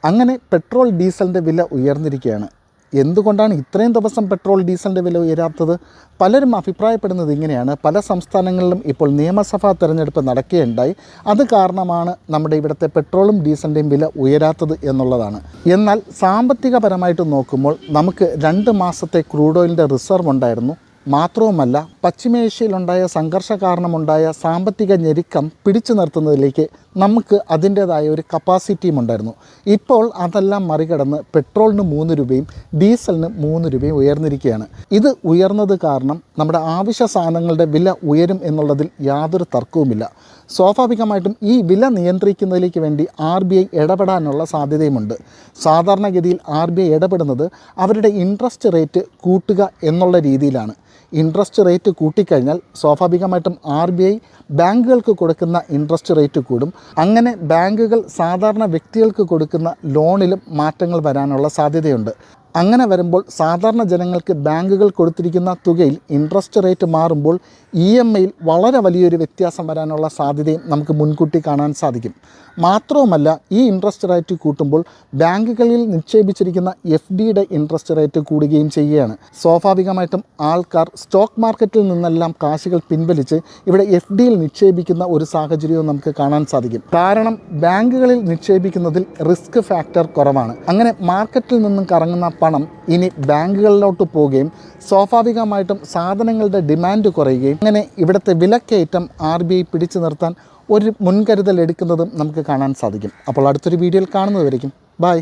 അങ്ങനെ പെട്രോൾ ഡീസലിൻ്റെ വില ഉയർന്നിരിക്കുകയാണ്. എന്തുകൊണ്ടാണ് ഇത്രയും ദിവസം പെട്രോൾ ഡീസലിൻ്റെ വില ഉയരാത്തത്? പലരും അഭിപ്രായപ്പെടുന്നത് ഇങ്ങനെയാണ്. പല സംസ്ഥാനങ്ങളിലും ഇപ്പോൾ നിയമസഭാ തെരഞ്ഞെടുപ്പ് നടക്കുകയുണ്ടായി. അത് കാരണമാണ് നമ്മുടെ ഇവിടുത്തെ പെട്രോളും ഡീസലിൻ്റെയും വില ഉയരാത്തത് എന്നുള്ളതാണ്. എന്നാൽ സാമ്പത്തികപരമായിട്ട് നോക്കുമ്പോൾ നമുക്ക് 2 മാസത്തെ ക്രൂഡ് ഓയിലിൻ്റെ റിസർവ് ഉണ്ടായിരുന്നു. മാത്രവുമല്ല, പശ്ചിമേഷ്യയിലുണ്ടായ സംഘർഷ കാരണമുണ്ടായ സാമ്പത്തിക ഞെരുക്കം പിടിച്ചു നിർത്തുന്നതിലേക്ക് നമുക്ക് അതിൻ്റേതായ ഒരു കപ്പാസിറ്റിയും ഉണ്ടായിരുന്നു. ഇപ്പോൾ അതെല്ലാം മറികടന്ന് പെട്രോളിന് 3 രൂപയും ഡീസലിന് 3 രൂപയും ഉയർന്നിരിക്കുകയാണ്. ഇത് ഉയർന്നത് കാരണം നമ്മുടെ ആവശ്യ സാധനങ്ങളുടെ വില ഉയരും എന്നുള്ളതിൽ യാതൊരു തർക്കവുമില്ല. സ്വാഭാവികമായിട്ടും ഈ വില നിയന്ത്രിക്കുന്നതിലേക്ക് വേണ്ടി RBI ഇടപെടാനുള്ള സാധ്യതയുമുണ്ട്. സാധാരണഗതിയിൽ RBI ഇടപെടുന്നത് അവരുടെ ഇൻട്രസ്റ്റ് റേറ്റ് കൂട്ടുക എന്നുള്ള രീതിയിലാണ്. ഇൻട്രസ്റ്റ് റേറ്റ് കൂട്ടിക്കഴിഞ്ഞാൽ സ്വാഭാവികമായിട്ടും RBI ബാങ്കുകൾക്ക് കൊടുക്കുന്ന ഇൻട്രസ്റ്റ് റേറ്റ് കൂടും. അങ്ങനെ ബാങ്കുകൾ സാധാരണ വ്യക്തികൾക്ക് കൊടുക്കുന്ന ലോണിലും മാറ്റങ്ങൾ വരാനുള്ള സാധ്യതയുണ്ട്. അങ്ങനെ വരുമ്പോൾ സാധാരണ ജനങ്ങൾക്ക് ബാങ്കുകൾ കൊടുത്തിരിക്കുന്ന തുകയിൽ ഇൻട്രസ്റ്റ് റേറ്റ് മാറുമ്പോൾ EMIയിൽ വളരെ വലിയൊരു വ്യത്യാസം വരാനുള്ള സാധ്യതയും നമുക്ക് മുൻകൂട്ടി കാണാൻ സാധിക്കും. മാത്രവുമല്ല, ഈ ഇൻട്രസ്റ്റ് റേറ്റ് കൂട്ടുമ്പോൾ ബാങ്കുകളിൽ നിക്ഷേപിച്ചിരിക്കുന്ന FDയുടെ ഇൻട്രസ്റ്റ് റേറ്റ് കൂടുകയും ചെയ്യുകയാണ്. സ്വാഭാവികമായിട്ടും ആൾക്കാർ സ്റ്റോക്ക് മാർക്കറ്റിൽ നിന്നെല്ലാം കാശുകൾ പിൻവലിച്ച് ഇവിടെ FDയിൽ നിക്ഷേപിക്കുന്ന ഒരു സാഹചര്യവും നമുക്ക് കാണാൻ സാധിക്കും. കാരണം ബാങ്കുകളിൽ നിക്ഷേപിക്കുന്നതിൽ റിസ്ക് ഫാക്ടർ കുറവാണ്. അങ്ങനെ മാർക്കറ്റിൽ നിന്നും കറങ്ങുന്ന പണം ഇനി ബാങ്കുകളിലോട്ട് പോവുകയും സ്വാഭാവികമായിട്ടും സാധനങ്ങളുടെ ഡിമാൻഡ് കുറയുകയും അങ്ങനെ ഇവിടുത്തെ വിലക്കയറ്റം RBI പിടിച്ചു നിർത്താൻ ഒരു മുൻകരുതൽ എടുക്കുന്നതും നമുക്ക് കാണാൻ സാധിക്കും. അപ്പോൾ അടുത്തൊരു വീഡിയോയിൽ കാണുന്നതുവരേക്കും ബൈ.